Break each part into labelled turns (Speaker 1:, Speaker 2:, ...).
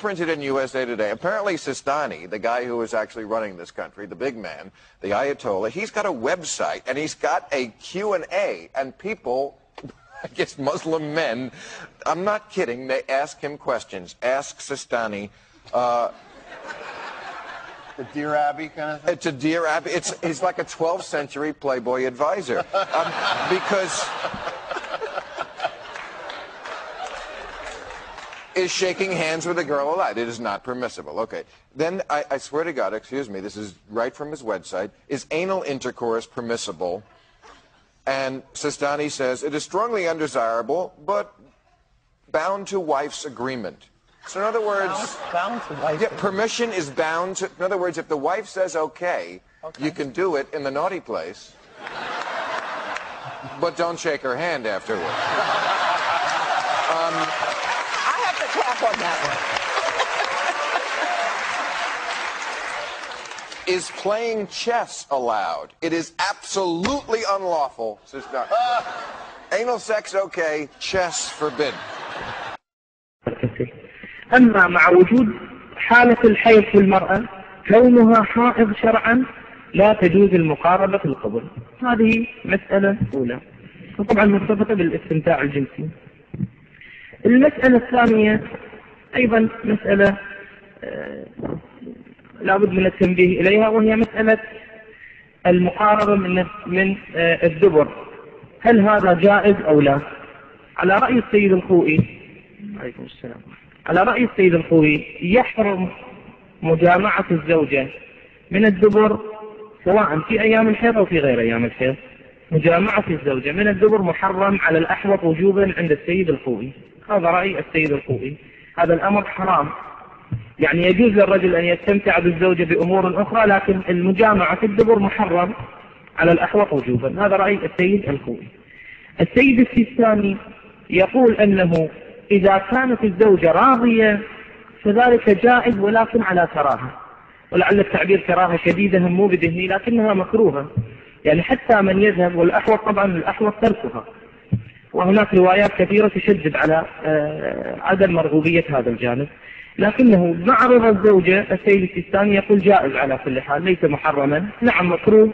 Speaker 1: Printed in USA Today. Apparently Sistani, the guy who is actually running this country, the big man, the Ayatollah, he's got a website and he's got a Q&A, and people, I guess Muslim men, I'm not kidding, they ask him questions. Ask Sistani.
Speaker 2: The Dear Abby kind of thing?
Speaker 1: It's a Dear Abby. He's like a 12th century Playboy advisor. Because... Is shaking hands with a girl allowed? It is not permissible. Okay. Then, I swear to God, excuse me, this is right from his website. Is anal intercourse permissible? And Sistani says, it is strongly undesirable, but bound to wife's agreement. So in other words...
Speaker 3: Bound to wife's agreement.
Speaker 1: Permission is bound to... In other words, if the wife says okay, you can do it in the naughty place, but don't shake her hand afterward.
Speaker 3: Tap on that
Speaker 1: one. Is playing chess allowed? It is absolutely unlawful. Anal sex okay, chess forbidden.
Speaker 4: أما مع وجود حالة الحيض في المرأة كونها حائض شرعا لا تجوز المقاربة في القبل. هذه مسألة أولى، وطبعا مرتبطة بالاستمتاع الجنسي. المسألة الثانية أيضا مسألة لابد من التنبيه إليها، وهي مسألة المقاربة من الدبر. هل هذا جائز أو لا؟ على رأي السيد الخوئي عليكم السلام، على رأي السيد الخوئي يحرم مجامعة الزوجة من الدبر سواء في أيام الحيض أو في غير أيام الحيض. مجامعة الزوجة من الدبر محرم على الأحوط وجوبا عند السيد الخوئي. هذا رأي السيد الخوئي. هذا الأمر حرام، يعني يجوز للرجل أن يستمتع بالزوجة بأمور أخرى، لكن المجامعة في الدبر محرم على الأحوط وجوبا. هذا رأي السيد الخوئي. السيد السيستاني يقول أنه إذا كانت الزوجة راضية فذلك جائز ولكن على كراهة، ولعل التعبير كراهة شديدة مو بذهني لكنها مكروهة، يعني حتى من يذهب، والأحوط طبعا الأحوط تركها، وهناك روايات كثيرة تشدد على عدم مرغوبية هذا الجانب، لكنه مع رضا الزوجة السيد السيستاني يقول جائز على كل حال، ليس محرما، نعم مكروه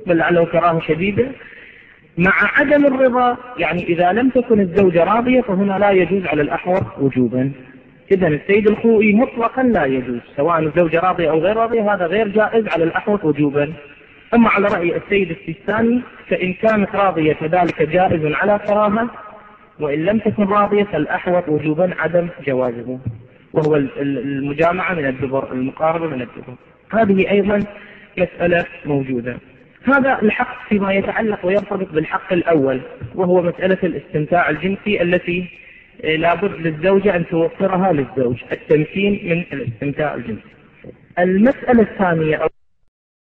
Speaker 4: بل لعله كراهة شديدة. مع عدم الرضا يعني إذا لم تكن الزوجة راضية فهنا لا يجوز على الأحوط وجوبا. إذن السيد الخوئي مطلقا لا يجوز، سواء الزوجة راضية أو غير راضية، هذا غير جائز على الأحوط وجوبا. أما على رأي السيد السيستاني فإن كانت راضية فذلك جائز على كراهة، وإن لم تكن راضية فالأحوط وجوبا عدم جوازه، وهو المجامعة من الدبر، المقاربة من الدبر. هذه أيضا مسألة موجودة. هذا الحق فيما يتعلق ويرتبط بالحق الأول، وهو مسألة الاستمتاع الجنسي التي لابد للزوجة أن توفرها للزوج، التمكين من الاستمتاع الجنسي. المسألة الثانية